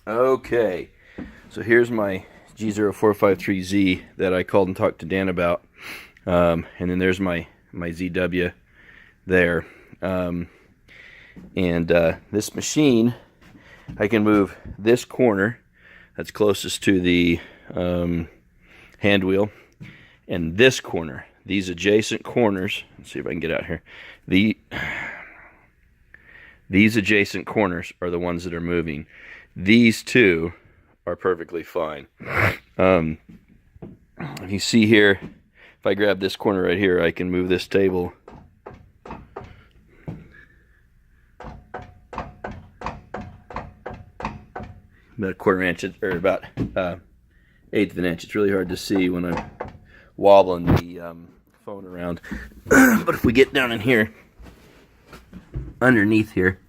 Okay, so here's my G0453Z that I called and talked to Dan about, and then there's my ZW there, and this machine, I can move this corner that's closest to the hand wheel, and this corner, these adjacent corners. Let's see if I can get out here. These adjacent corners are the ones that are moving. These two are perfectly fine. You see here, if I grab this corner right here, I can move this table about a quarter inch, or about eighth of an inch. It's really hard to see when I'm wobbling the phone around. But if we get down in here, underneath here,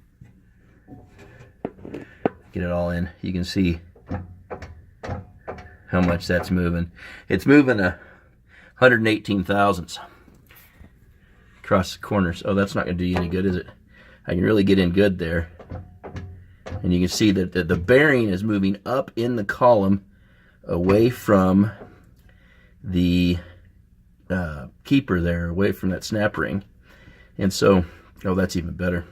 get it all in, you can see how much that's moving. It's moving 118 thousandths across the corners. Oh, that's not going to do you any good, is it? I can really get in good there. And you can see that the bearing is moving up in the column away from the keeper there, away from that snap ring. And so, oh, that's even better.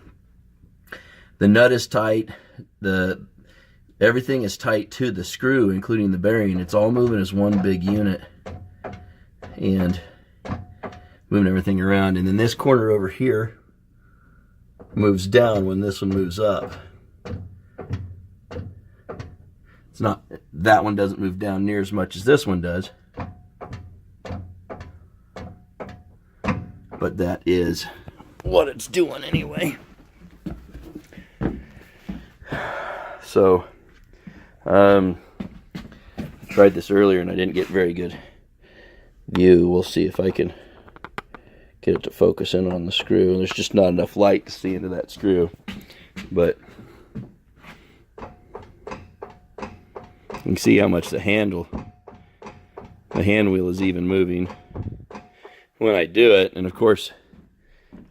The nut is tight. Everything is tight to the screw, including the bearing. It's all moving as one big unit and moving everything around. And then this corner over here moves down when this one moves up. It's not, that one doesn't move down near as much as this one does, but that is what it's doing anyway. So tried this earlier and I didn't get very good view. We'll see if I can get it to focus in on the screw. There's just not enough light to see into that screw, but you can see how much the hand wheel is even moving when I do it. And of course,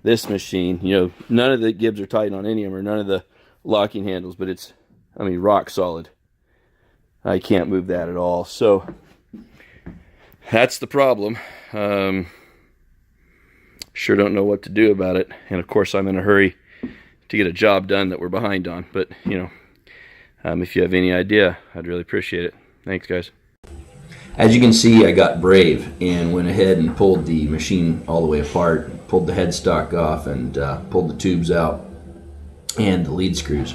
this machine, you know, none of the gibs are tight on any of them, or none of the locking handles, but it's, I mean, rock solid. I can't move that at all. So that's the problem. Sure don't know what to do about it. And of course, I'm in a hurry to get a job done that we're behind on. But, you know, if you have any idea, I'd really appreciate it. Thanks, guys. As you can see, I got brave and went ahead and pulled the machine all the way apart, pulled the headstock off, and pulled the tubes out and the lead screws.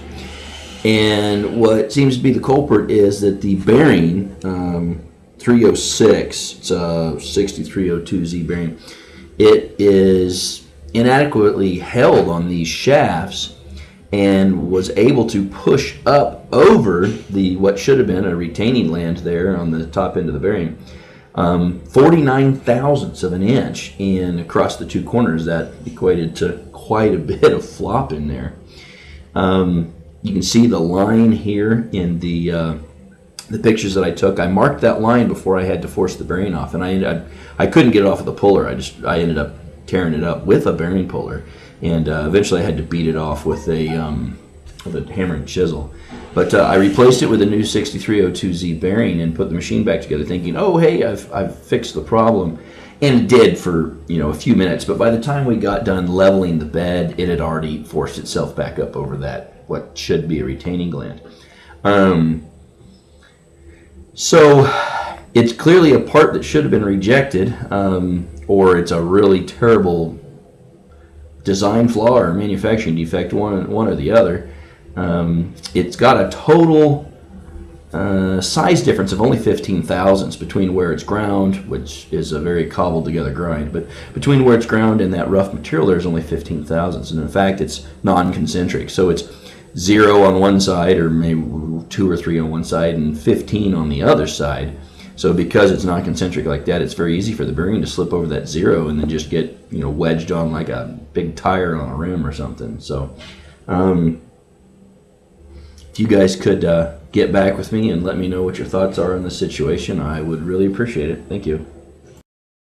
And what seems to be the culprit is that the bearing, 306, it's a 6302Z bearing, it is inadequately held on these shafts and was able to push up over the what should have been a retaining gland there on the top end of the bearing, 49 thousandths of an inch in across the two corners. That equated to quite a bit of flop in there. You can see the line here in the pictures that I took. I marked that line before I had to force the bearing off, and I couldn't get it off with a puller. I ended up tearing it up with a bearing puller. And eventually I had to beat it off with a hammer and chisel. But I replaced it with a new 6302Z bearing and put the machine back together thinking, oh, hey, I've fixed the problem. And it did for, you know, a few minutes. But by the time we got done leveling the bed, it had already forced itself back up over that, what should be a retaining gland. So it's clearly a part that should have been rejected, or it's a really terrible design flaw or manufacturing defect, one or the other. It's got a total size difference of only 15 thousandths between where it's ground, which is a very cobbled together grind, but between where it's ground and that rough material there's only 15 thousandths, and in fact it's non-concentric, so it's 0 on one side, or maybe 2 or 3 on one side, and 15 on the other side. So because it's non-concentric like that, it's very easy for the bearing to slip over that 0 and then just get, you know, wedged on like a big tire on a rim or something. So if you guys could get back with me and let me know what your thoughts are on the situation, I would really appreciate it. Thank you.